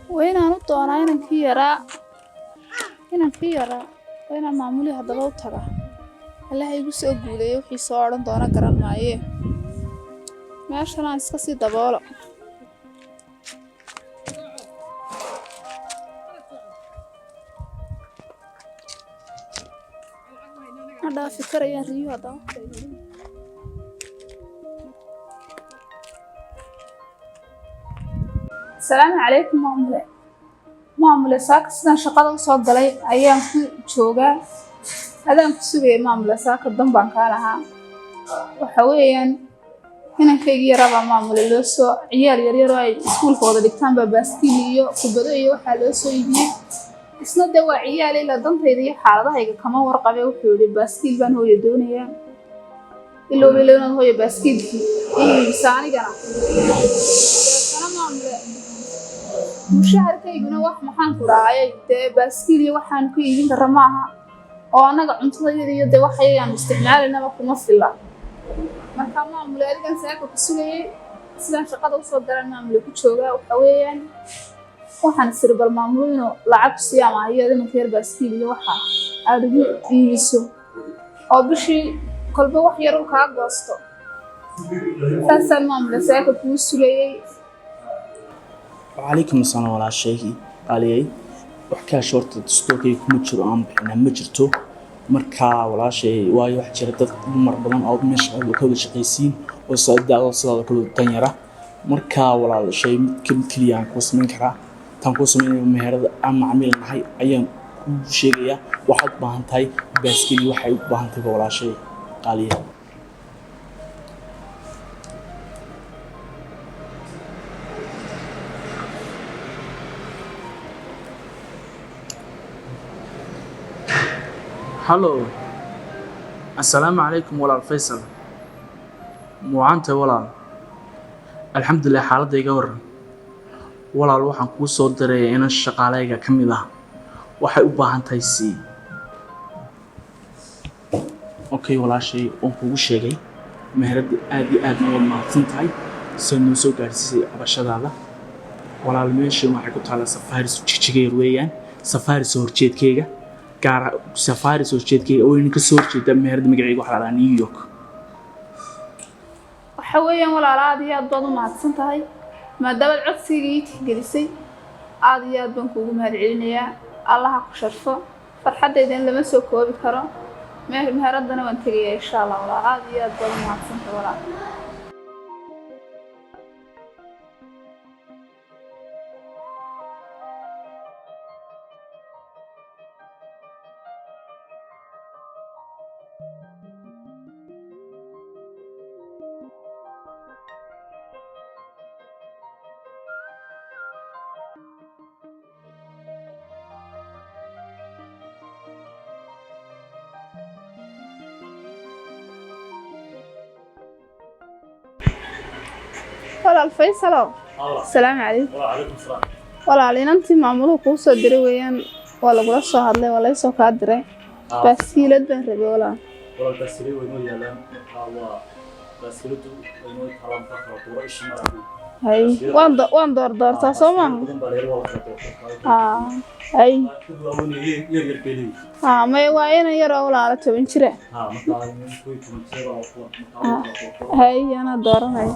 وين أنا طونا هنا كيرا وين معمولي هذا لو ترى هلا هيجوس أقوله وحي صار طونا كران معيه ما عشان أسقسي دبالة هذا فكرة يا ريو هذا السلام عليكم maamule saaka sidaan shaqada u soo galay ayaan ku joogaa hadaan ku sugay maamule saaka danbaan ka lahaa waxa weeyaan inankayga yaraba maamule loo soo ciyaar yar oo ay iskuulkooda dhigtaan baaskiil iyo kubado iyo waxa loo soo iibiyay isna de waa ciyaar ila dantayda iyo xaaladahayga kama warqabay wuxuu yiri baaskiil baan hooyo doonayaa ilaa hooyo baaskiilkii saanigana mushaharkayguna wax maxaan ku raayay dee baaskiil iyo waxaan ku iibin kara maaha oo anaga cuntada iyo dee wax ayaan isticmaalayna kuma filla marka maamule adigan saaka ku sugayay sidaan shaqada u soo garan maamule ku joogaa waxa weeyaan waxaan sirbal maamulino lacag siyaama iyadana feer baaskiil iyo waxa aad ugu iibiso oo bishii kolba wax yar oo ka goosto saasan maamule saaka ku sugayay وعليكم السلام ولا شيء علي وحكا شورت دستوركي kuma jiro aan bixina ma jirto marka wala shay waayo wax jira dad mar badan oo meesha ka wada shaqeysiin oo saadaado sidoo kale tan yara marka wala shay mid kaliya ku sameyn kara tan ku sameeyay meherada ama macmiil nahay ayaan ku sheegaya waxaad baahan tahay baaskiil waxay u baahan tahay wala shay qaaliya هلو السلام عليكم ولا الفيصل مو أنت ولا الحمد لله حالتي جور ولا الواحد كوس صدري أنا الشقالة كملة واحد أبغى تيسي أوكي ولا شيء أنكو شيء مهرد آدي ما تنتهي سنوسو قارسي أبشر هذا ولا المشي ما حكوا على سفاري سوتشيجير ويان سفاري سورتشيت كيجا gaar safari soo jeedkay oo in ka soo jeeda meherad magacayga waxa la New York waxa weeyaan walaalaad iyo aad baad u mahadsan tahay maadaama codsigii tixgelisay aad iyo aad baan kuugu mahadcelinayaa Allah ku sharfo farxadayda lama soo koobi karo meheradana waan tagayaa insha Allah walaalaad iyo aad baad u mahadsan tahay walaal ولا الفيصل السلام عليكم وعليكم السلام ولا علينا انت معموله كو سو ديري ويان ولا غلا سو hadlay wala soo ka diray baaskiilad baan rabay wala baaskiilad weyn oo yaalan waa baaskiiladu weyn oo taran ka kala duwan ismaarku hay waan doorta Soomaa hay may waa inay yar oo walaalo 10 jira hay ana dooranay